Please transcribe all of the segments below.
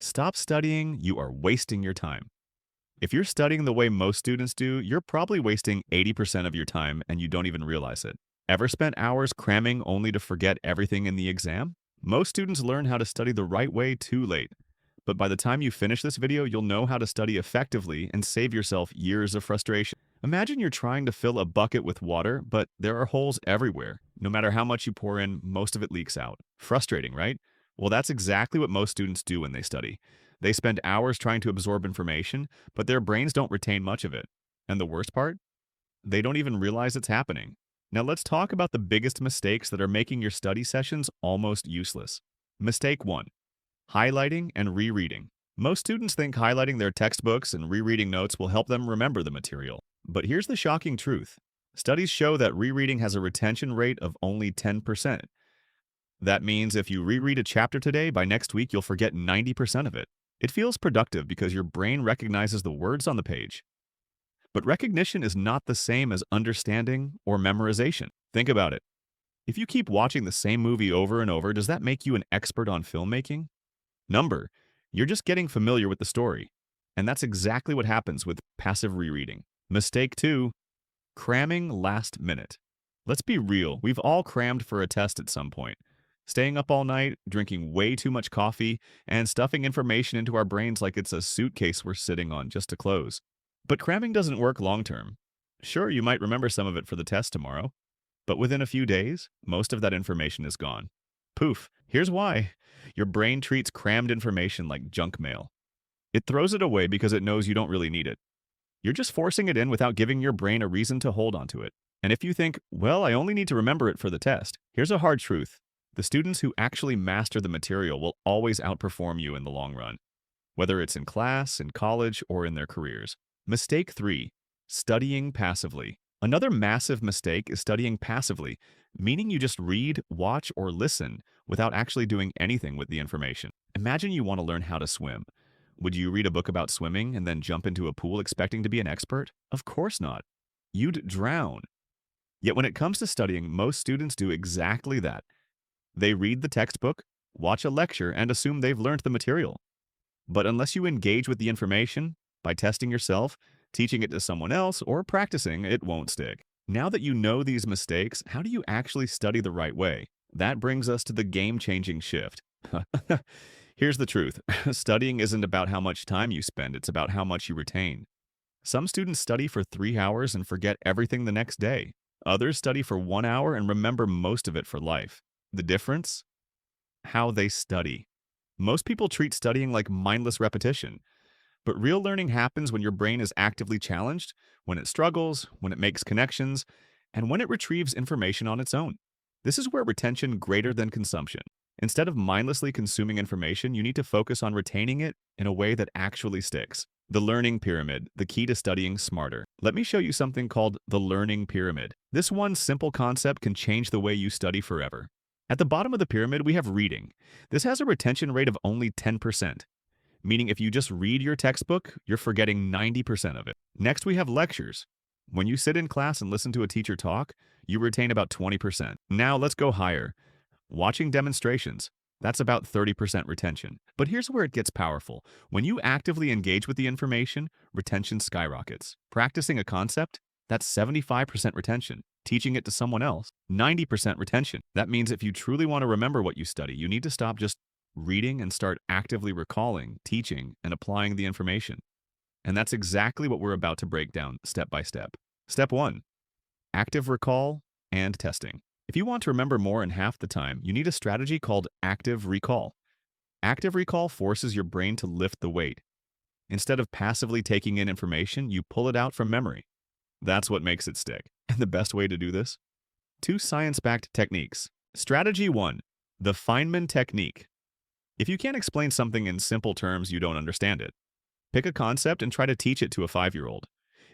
Stop studying, you are wasting your time. If you're studying the way most students do, you're probably wasting 80% of your time and you don't even realize it. Ever spent hours cramming only to forget everything in the exam? Most students learn how to study the right way too late. But by the time you finish this video, you'll know how to study effectively and save yourself years of frustration. Imagine you're trying to fill a bucket with water, but there are holes everywhere. No matter how much you pour in, most of it leaks out. Frustrating, right? Well, that's exactly what most students do when they study. They spend hours trying to absorb information, but their brains don't retain much of it. And the worst part? They don't even realize it's happening. Now let's talk about the biggest mistakes that are making your study sessions almost useless. Mistake 1. Highlighting and rereading. Most students think highlighting their textbooks and rereading notes will help them remember the material. But here's the shocking truth. Studies show that rereading has a retention rate of only 10%. That means if you reread a chapter today, by next week you'll forget 90% of it. It feels productive because your brain recognizes the words on the page. But recognition is not the same as understanding or memorization. Think about it. If you keep watching the same movie over and over, does that make you an expert on filmmaking? Number, you're just getting familiar with the story. And that's exactly what happens with passive rereading. Mistake 2, cramming last minute. Let's be real, we've all crammed for a test at some point. Staying up all night, drinking way too much coffee, and stuffing information into our brains like it's a suitcase we're sitting on just to close. But cramming doesn't work long term. Sure, you might remember some of it for the test tomorrow, but within a few days, most of that information is gone. Poof. Here's why. Your brain treats crammed information like junk mail. It throws it away because it knows you don't really need it. You're just forcing it in without giving your brain a reason to hold onto it. And if you think, well, I only need to remember it for the test, here's a hard truth. The students who actually master the material will always outperform you in the long run, whether it's in class, in college, or in their careers. Mistake 3. Studying passively. Another massive mistake is studying passively, meaning you just read, watch, or listen without actually doing anything with the information. Imagine you want to learn how to swim. Would you read a book about swimming and then jump into a pool expecting to be an expert? Of course not. You'd drown. Yet when it comes to studying, most students do exactly that. They read the textbook, watch a lecture, and assume they've learned the material. But unless you engage with the information, by testing yourself, teaching it to someone else, or practicing, it won't stick. Now that you know these mistakes, how do you actually study the right way? That brings us to the game-changing shift. Here's the truth. Studying isn't about how much time you spend, it's about how much you retain. Some students study for 3 hours and forget everything the next day. Others study for 1 hour and remember most of it for life. The difference? How they study. Most people treat studying like mindless repetition. But real learning happens when your brain is actively challenged, when it struggles, when it makes connections, and when it retrieves information on its own. This is where retention greater than consumption. Instead of mindlessly consuming information, you need to focus on retaining it in a way that actually sticks. The learning pyramid, the key to studying smarter. Let me show you something called the learning pyramid. This one simple concept can change the way you study forever. At the bottom of the pyramid, we have reading. This has a retention rate of only 10%. Meaning if you just read your textbook, you're forgetting 90% of it. Next, we have lectures. When you sit in class and listen to a teacher talk, you retain about 20%. Now let's go higher. Watching demonstrations. That's about 30% retention. But here's where it gets powerful. When you actively engage with the information, retention skyrockets. Practicing a concept, that's 75% retention. Teaching it to someone else, 90% retention. That means if you truly want to remember what you study, you need to stop just reading and start actively recalling, teaching, and applying the information. And that's exactly what we're about to break down step by step. Step 1. Active recall and testing. If you want to remember more in half the time, you need a strategy called active recall. Active recall forces your brain to lift the weight. Instead of passively taking in information, you pull it out from memory. That's what makes it stick. And the best way to do this? 2 science-backed techniques. Strategy 1. The Feynman Technique. If you can't explain something in simple terms, you don't understand it. Pick a concept and try to teach it to a 5-year-old.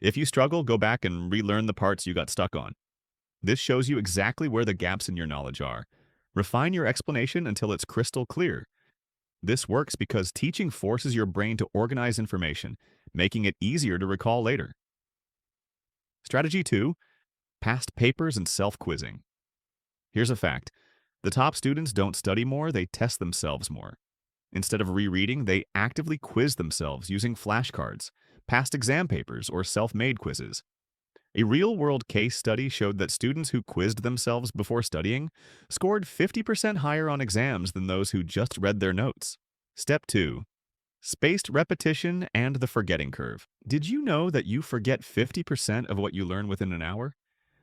If you struggle, go back and relearn the parts you got stuck on. This shows you exactly where the gaps in your knowledge are. Refine your explanation until it's crystal clear. This works because teaching forces your brain to organize information, making it easier to recall later. Strategy 2. Past papers and self-quizzing. Here's a fact. The top students don't study more, they test themselves more. Instead of rereading, they actively quiz themselves using flashcards, past exam papers, or self-made quizzes. A real-world case study showed that students who quizzed themselves before studying scored 50% higher on exams than those who just read their notes. Step 2. Spaced repetition and the forgetting curve. Did you know that you forget 50% of what you learn within an hour?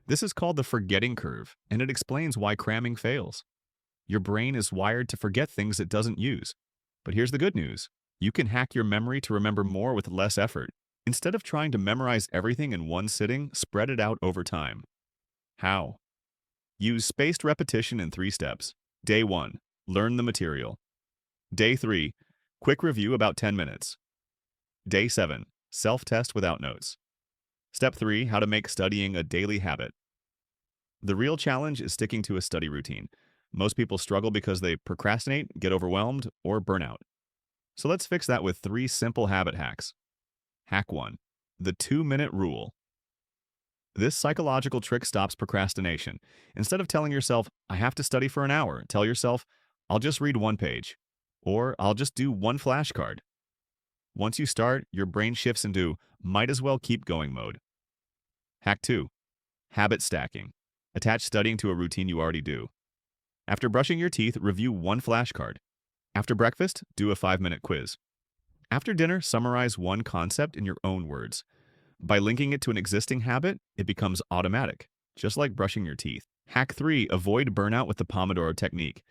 This is called the forgetting curve, and it explains why cramming fails. Your brain is wired to forget things it doesn't use. But here's the good news. You can hack your memory to remember more with less effort. Instead of trying to memorize everything in one sitting, spread it out over time. How? Use spaced repetition in 3 steps. Day 1. Learn the material. Day 3. Quick review about 10 minutes. Day 7. Self-test without notes. Step 3. How to make studying a daily habit. The real challenge is sticking to a study routine. Most people struggle because they procrastinate, get overwhelmed, or burn out. So let's fix that with 3 simple habit hacks. Hack 1. The 2-minute rule. This psychological trick stops procrastination. Instead of telling yourself, I have to study for an hour, tell yourself, I'll just read 1 page. Or I'll just do 1 flashcard. Once you start, your brain shifts into might as well keep going mode. Hack 2. Habit stacking. Attach studying to a routine you already do. After brushing your teeth, review 1 flashcard. After breakfast, do a 5-minute quiz. After dinner, summarize 1 concept in your own words. By linking it to an existing habit, it becomes automatic, just like brushing your teeth. Hack 3. Avoid burnout with the Pomodoro technique.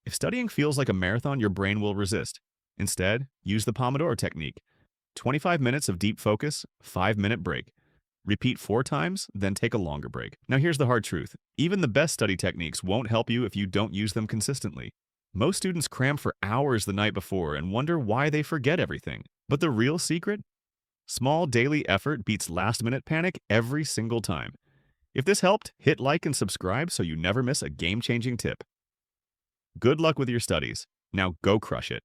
If studying feels like a marathon, your brain will resist. Instead, use the Pomodoro technique. 25 minutes of deep focus, 5-minute break. Repeat 4 times, then take a longer break. Now here's the hard truth. Even the best study techniques won't help you if you don't use them consistently. Most students cram for hours the night before and wonder why they forget everything. But the real secret? Small daily effort beats last-minute panic every single time. If this helped, hit like and subscribe so you never miss a game-changing tip. Good luck with your studies. Now go crush it.